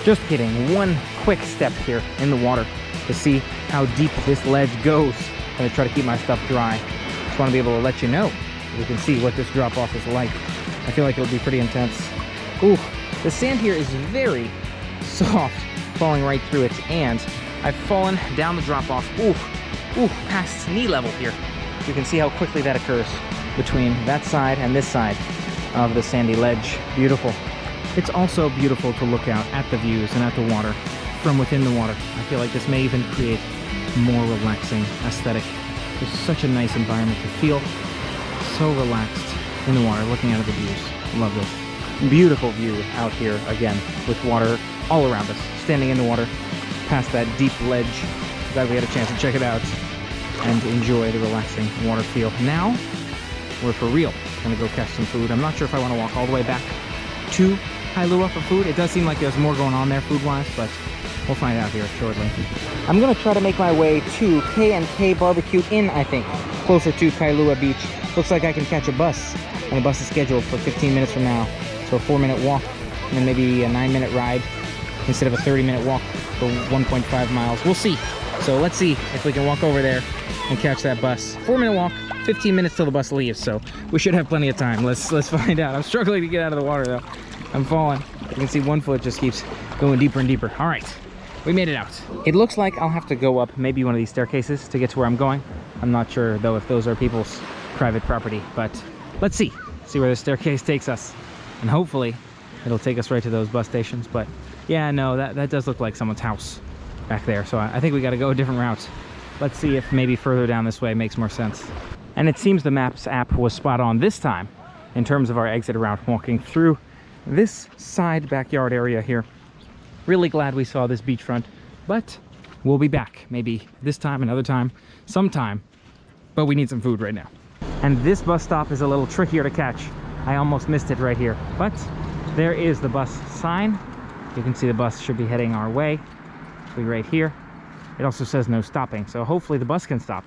Just kidding, one quick step here in the water to see how deep this ledge goes. I'm gonna try to keep my stuff dry. Just wanna be able to let you know. You can see what this drop off is like. I feel like it'll be pretty intense. Ooh, the sand here is very soft, falling right through it, and I've fallen down the drop off. Ooh, past knee level here. You can see how quickly that occurs between that side and this side of the sandy ledge. Beautiful. It's also beautiful to look out at the views and at the water from within the water. I feel like this may even create more relaxing aesthetic. It's such a nice environment to feel So relaxed in the water, looking out at the views. Love this. Beautiful view out here again, with water all around us. Standing in the water, past that deep ledge. Glad we had a chance to check it out and enjoy the relaxing water feel. Now, we're for real gonna go catch some food. I'm not sure if I want to walk all the way back to Kailua for food. It does seem like there's more going on there food-wise, but we'll find out here shortly. I'm gonna try to make my way to K&K Barbecue Inn, I think, closer to Kailua Beach. Looks like I can catch a bus, and the bus is scheduled for 15 minutes from now. So a 4-minute walk, and then maybe a 9-minute ride instead of a 30-minute walk for 1.5 miles. We'll see. So let's see if we can walk over there and catch that bus. 4-minute walk, 15 minutes till the bus leaves, so we should have plenty of time. Let's find out. I'm struggling to get out of the water though. I'm falling. You can see one foot just keeps going deeper and deeper. All right, we made it out. It looks like I'll have to go up maybe one of these staircases to get to where I'm going. I'm not sure though if those are people's private property, but let's see where the staircase takes us. And hopefully it'll take us right to those bus stations. But yeah, no, that does look like someone's house back there. So I think we got to go a different route. Let's see if maybe further down this way makes more sense. And it seems the Maps app was spot on this time in terms of our exit route, walking through this side backyard area here. Really glad we saw this beachfront, but we'll be back maybe this time, another time, sometime. But we need some food right now. And this bus stop is a little trickier to catch. I almost missed it right here, but there is the bus sign. You can see the bus should be heading our way. It'll be right here. It also says no stopping, so hopefully the bus can stop.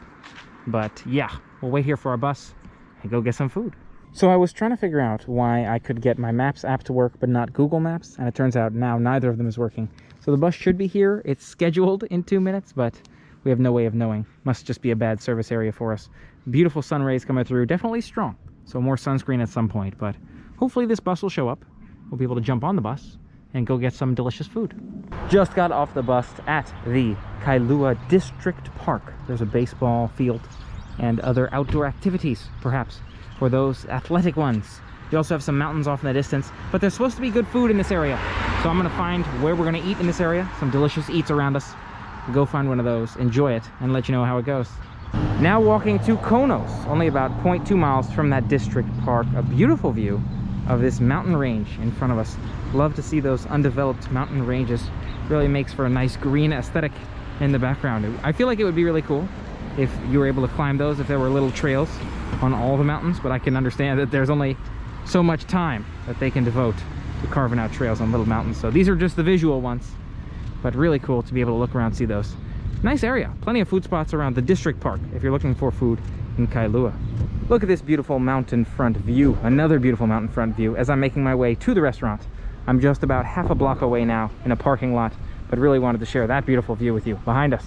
But yeah, we'll wait here for our bus and go get some food. So I was trying to figure out why I could get my Maps app to work but not Google Maps, and it turns out now neither of them is working. So the bus should be here. It's scheduled in 2 minutes, but we have no way of knowing. Must just be a bad service area for us. Beautiful sun rays coming through, definitely strong. So more sunscreen at some point, but hopefully this bus will show up. We'll be able to jump on the bus and go get some delicious food. Just got off the bus at the Kailua District Park. There's a baseball field and other outdoor activities, perhaps, for those athletic ones. You also have some mountains off in the distance, but there's supposed to be good food in this area. So I'm gonna find where we're gonna eat in this area, some delicious eats around us. Go find one of those, enjoy it, and let you know how it goes. Now walking to Konos, only about 0.2 miles from that district park. A beautiful view of this mountain range in front of us. Love to see those undeveloped mountain ranges. Really makes for a nice green aesthetic in the background. I feel like it would be really cool if you were able to climb those, if there were little trails on all the mountains, but I can understand that there's only so much time that they can devote to carving out trails on little mountains. So these are just the visual ones, but really cool to be able to look around and see those. Nice area, plenty of food spots around the district park if you're looking for food in Kailua. Look at this beautiful mountain front view, another beautiful mountain front view as I'm making my way to the restaurant. I'm just about half a block away now in a parking lot, but really wanted to share that beautiful view with you behind us.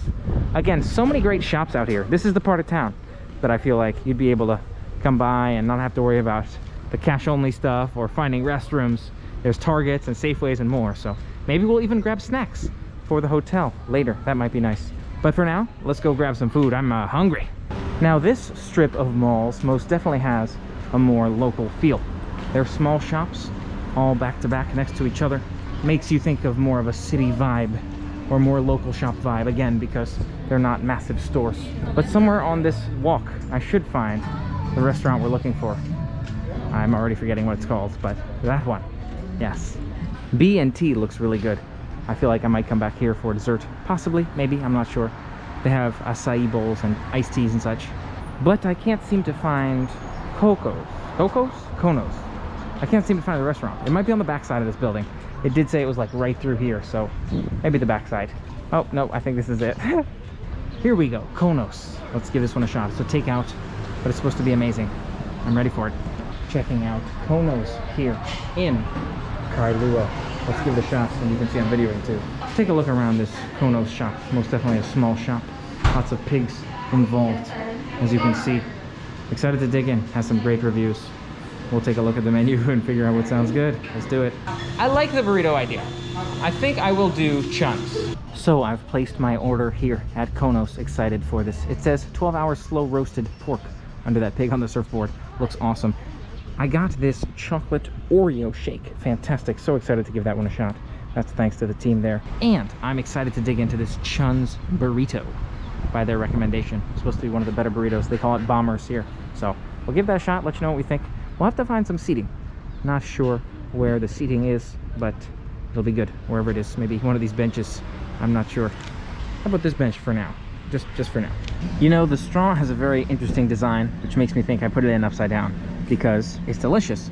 Again, so many great shops out here. This is the part of town that I feel like you'd be able to come by and not have to worry about the cash-only stuff or finding restrooms. There's Targets and Safeways and more, so maybe we'll even grab snacks for the hotel later. That might be nice. But for now, let's go grab some food. I'm hungry. Now this strip of malls most definitely has a more local feel. They're small shops, all back to back next to each other. Makes you think of more of a city vibe or more local shop vibe, again, because they're not massive stores. But somewhere on this walk, I should find the restaurant we're looking for. I'm already forgetting what it's called, but that one, yes. B&T looks really good. I feel like I might come back here for dessert. Possibly, maybe, I'm not sure. They have acai bowls and iced teas and such. But I can't seem to find Konos? I can't seem to find the restaurant. It might be on the back side of this building. It did say it was like right through here, so maybe the back side. Oh, no, I think this is it. Here we go, Konos. Let's give this one a shot. It's a takeout, but it's supposed to be amazing. I'm ready for it. Checking out Konos here in Kailua. Let's give it a shot, and you can see I'm videoing too. Take a look around this Konos shop. Most definitely a small shop. Lots of pigs involved, as you can see. Excited to dig in. Has some great reviews. We'll take a look at the menu and figure out what sounds good. Let's do it. I like the burrito idea. I think I will do chuns. So I've placed my order here at Konos. Excited for this. It says 12-hour slow roasted pork under that pig on the surfboard. Looks awesome. I got this chocolate Oreo shake. Fantastic. So excited to give that one a shot. That's thanks to the team there. And I'm excited to dig into this Chun's burrito by their recommendation. It's supposed to be one of the better burritos. They call it bombers here. So we'll give that a shot, let you know what we think. We'll have to find some seating. Not sure where the seating is, but it'll be good wherever it is. Maybe one of these benches, I'm not sure. How about this bench for now? Just for now. You know, the straw has a very interesting design, which makes me think I put it in upside down because it's delicious,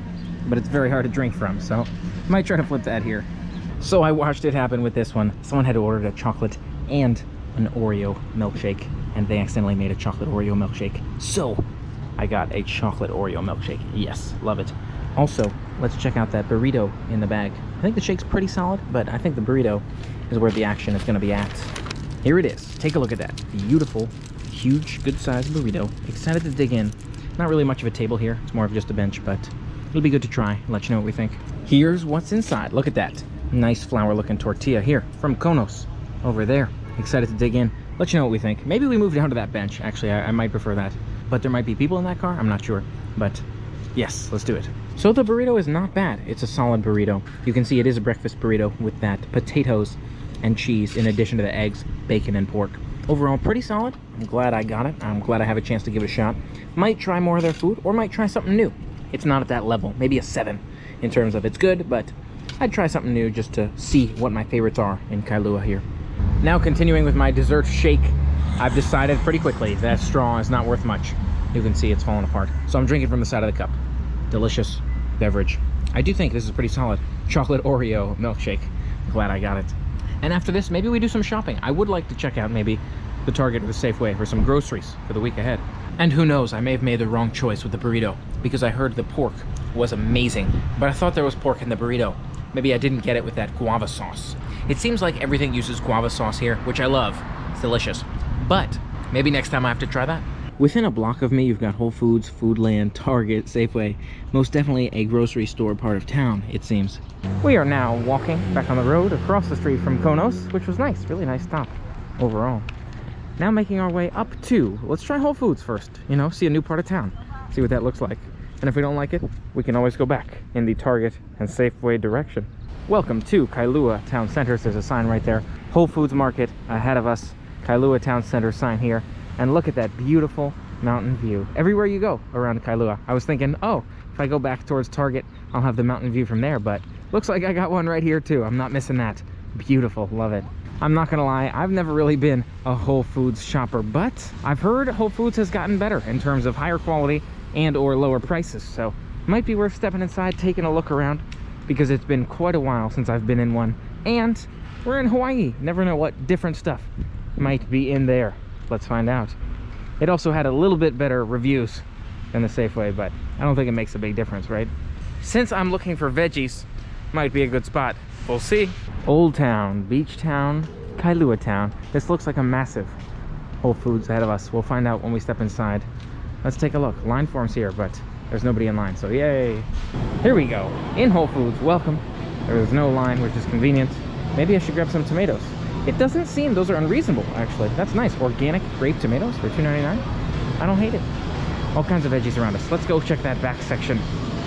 but it's very hard to drink from, so I might try to flip that here. So I watched it happen with this one. Someone had ordered a chocolate and an Oreo milkshake, and they accidentally made a chocolate Oreo milkshake. So I got a chocolate Oreo milkshake. Yes, love it. Also, let's check out that burrito in the bag. I think the shake's pretty solid, but I think the burrito is where the action is going to be at. Here it is. Take a look at that. Beautiful, huge, good-sized burrito. Excited to dig in. Not really much of a table here. It's more of just a bench, but it'll be good to try. Let you know what we think. Here's what's inside. Look at that. Nice flour-looking tortilla here from Konos over there. Excited to dig in. Let you know what we think. Maybe we move down to that bench. Actually, I might prefer that. But there might be people in that car. I'm not sure. But yes, let's do it. So the burrito is not bad. It's a solid burrito. You can see it is a breakfast burrito with that potatoes and cheese in addition to the eggs, bacon, and pork. Overall, pretty solid. I'm glad I got it. I'm glad I have a chance to give it a shot. Might try more of their food or might try something new. It's not at that level. Maybe a 7 in terms of it's good, but I'd try something new just to see what my favorites are in Kailua here. Now continuing with my dessert shake, I've decided pretty quickly that straw is not worth much. You can see it's falling apart. So I'm drinking from the side of the cup. Delicious beverage. I do think this is pretty solid. Chocolate Oreo milkshake. Glad I got it. And after this, maybe we do some shopping. I would like to check out maybe the Target or the Safeway for some groceries for the week ahead. And who knows, I may have made the wrong choice with the burrito because I heard the pork was amazing, but I thought there was pork in the burrito. Maybe I didn't get it with that guava sauce. It seems like everything uses guava sauce here, which I love. It's delicious. But maybe next time I have to try that. Within a block of me, you've got Whole Foods, Foodland, Target, Safeway. Most definitely a grocery store part of town, it seems. We are now walking back on the road across the street from Konos, which was nice, really nice stop overall. Now making our way up to, let's try Whole Foods first, you know, see a new part of town, see what that looks like. And if we don't like it, we can always go back in the Target and Safeway direction. Welcome to Kailua Town Center. There's a sign right there. Whole Foods Market ahead of us. Kailua Town Center sign here. And look at that beautiful mountain view. Everywhere you go around Kailua. I was thinking, oh, if I go back towards Target, I'll have the mountain view from there. But looks like I got one right here too. I'm not missing that. Beautiful, love it. I'm not gonna lie, I've never really been a Whole Foods shopper, but I've heard Whole Foods has gotten better in terms of higher quality and or lower prices. So might be worth stepping inside, taking a look around, because it's been quite a while since I've been in one. And we're in Hawaii. Never know what different stuff might be in there. Let's find out. It also had a little bit better reviews than the Safeway, but I don't think it makes a big difference, right? Since I'm looking for veggies, might be a good spot. We'll see. Old Town, Beach Town, Kailua Town. This looks like a massive Whole Foods ahead of us. We'll find out when we step inside. Let's take a look. Line forms here, but there's nobody in line, so yay. Here we go. In Whole Foods, welcome. There's no line, which is convenient. Maybe I should grab some tomatoes. It doesn't seem those are unreasonable, actually. That's nice. Organic grape tomatoes for $2.99. I don't hate it. All kinds of veggies around us. Let's go check that back section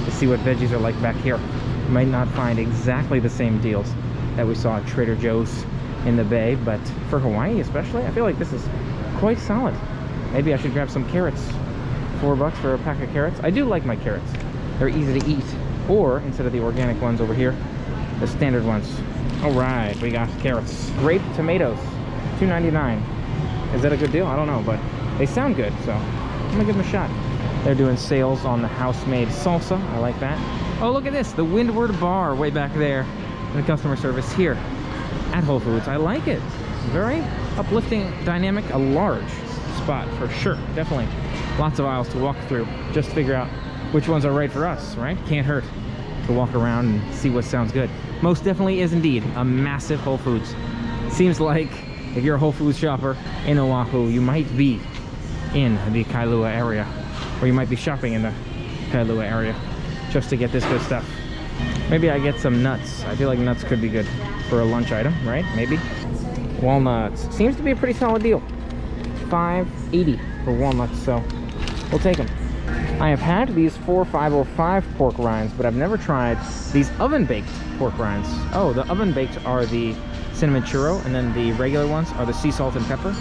to see what veggies are like back here. You might not find exactly the same deals that we saw at Trader Joe's in the Bay, but for Hawaii especially, I feel like this is quite solid. Maybe I should grab some carrots. $4 for a pack of carrots. I do like my carrots. They're easy to eat. Or, instead of the organic ones over here, the standard ones. All right, we got carrots. Grape tomatoes, $2.99. Is that a good deal? I don't know, but they sound good, so I'm gonna give them a shot. They're doing sales on the house-made salsa. I like that. Oh, look at this, the Windward bar way back there. And the customer service here at Whole Foods. I like it. Very uplifting, dynamic, a large spot for sure, definitely. Lots of aisles to walk through, just to figure out which ones are right for us, right? Can't hurt to walk around and see what sounds good. Most definitely is indeed a massive Whole Foods. Seems like if you're a Whole Foods shopper in Oahu, you might be in the Kailua area, or you might be shopping in the Kailua area just to get this good stuff. Maybe I get some nuts. I feel like nuts could be good for a lunch item, right? Maybe. Walnuts. Seems to be a pretty solid deal. $5.80 for walnuts, so we'll take them. I have had these 4505 pork rinds, but I've never tried these oven-baked pork rinds. Oh, the oven-baked are the cinnamon churro, and then the regular ones are the sea salt and pepper.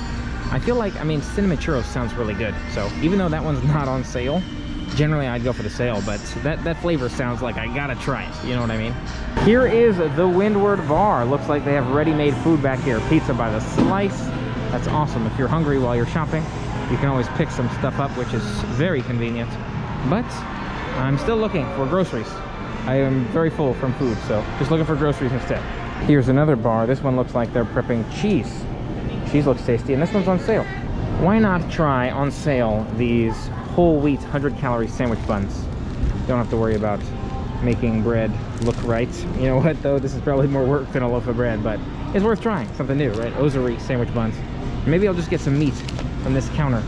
I feel like, I mean, cinnamon churro sounds really good. So even though that one's not on sale, Generally, I'd go for the sail, but that flavor sounds like I gotta try it. You know what I mean? Here is the Windward Bar. Looks like they have ready-made food back here. Pizza by the slice. That's awesome. If you're hungry while you're shopping, you can always pick some stuff up, which is very convenient. But I'm still looking for groceries. I am very full from food, so just looking for groceries instead. Here's another bar. This one looks like they're prepping cheese. Cheese looks tasty, and this one's on sale. Why not try on sale these whole wheat 100-calorie sandwich buns? Don't have to worry about making bread look right. You know what, though? This is probably more work than a loaf of bread, but it's worth trying. Something new, right? Ozari sandwich buns. Maybe I'll just get some meat from this counter.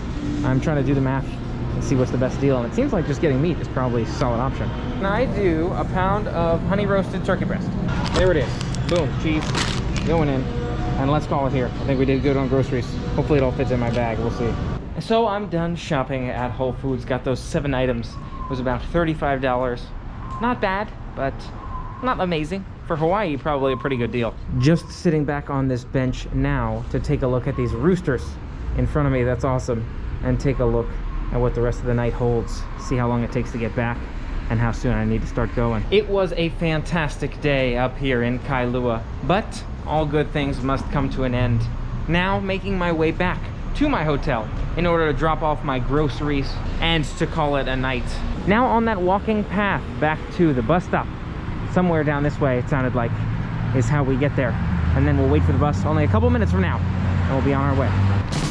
I'm trying to do the math and see what's the best deal, and it seems like just getting meat is probably a solid option. And I do a pound of honey roasted turkey breast. There it is. Boom, cheese going in. And let's call it here. I think we did good on groceries. Hopefully it all fits in my bag. We'll see. So I'm done shopping at Whole Foods. Got those 7 items. It was about $35. Not bad, but not amazing. For Hawaii, probably a pretty good deal. Just sitting back on this bench now to take a look at these roosters in front of me. That's awesome. And take a look at what the rest of the night holds. See how long it takes to get back and how soon I need to start going. It was a fantastic day up here in Kailua, but all good things must come to an end. Now making my way back to my hotel in order to drop off my groceries and to call it a night. Now on that walking path back to the bus stop, somewhere down this way it sounded like is how we get there. And then we'll wait for the bus only a couple minutes from now and we'll be on our way.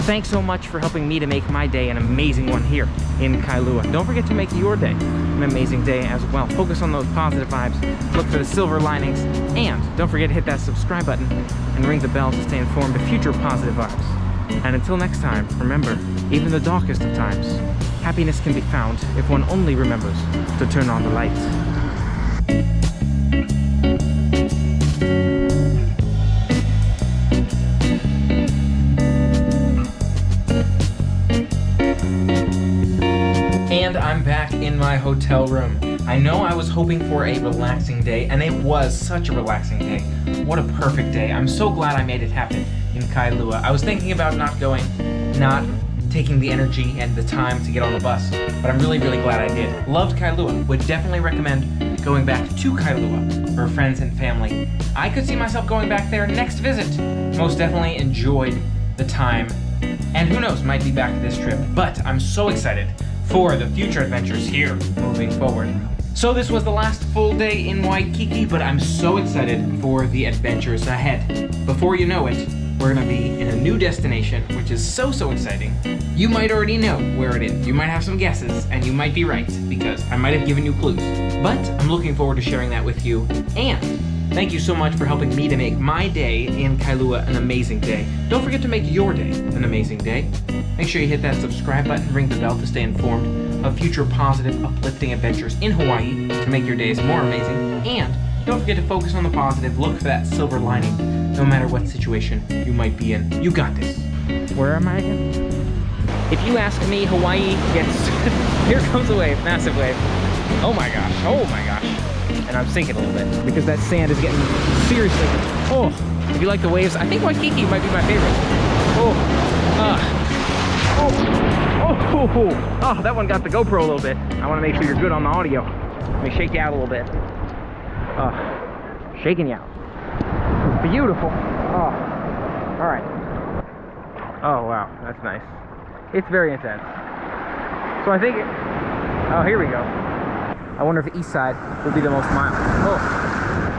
Thanks so much for helping me to make my day an amazing one here in Kailua. Don't forget to make your day an amazing day as well. Focus on those positive vibes, look for the silver linings, and don't forget to hit that subscribe button and ring the bell to stay informed of future positive vibes. And until next time, remember, even the darkest of times, happiness can be found if one only remembers to turn on the lights. And I'm back in my hotel room. I know I was hoping for a relaxing day, and it was such a relaxing day. What a perfect day. I'm so glad I made it happen in Kailua. I was thinking about not going, not taking the energy and the time to get on the bus, but I'm really, really glad I did. Loved Kailua. Would definitely recommend going back to Kailua for friends and family. I could see myself going back there next visit. Most definitely enjoyed the time, and who knows, might be back this trip. But I'm so excited for the future adventures here moving forward. So this was the last full day in Waikiki, but I'm so excited for the adventures ahead. Before you know it, we're gonna be in a new destination, which is so exciting. You might already know where it is. You might have some guesses, and you might be right, because I might have given you clues. But I'm looking forward to sharing that with you, and thank you so much for helping me to make my day in Kailua an amazing day. Don't forget to make your day an amazing day. Make sure you hit that subscribe button, ring the bell to stay informed of future positive, uplifting adventures in Hawaii to make your days more amazing. And don't forget to focus on the positive, look for that silver lining, no matter what situation you might be in. You got this. Where am I again? If you ask me, Hawaii gets... Here comes a wave, massive wave. Oh my gosh, oh my gosh. And I'm sinking a little bit because that sand is getting seriously... Oh, if you like the waves, I think Waikiki might be my favorite. Oh, that one got the GoPro a little bit. I want to make sure you're good on the audio. Let me shake you out a little bit. Shaking you out. Beautiful. Oh, all right. Oh, wow, that's nice. It's very intense. So I think oh, here we go. I wonder if the east side will be the most mild. Oh.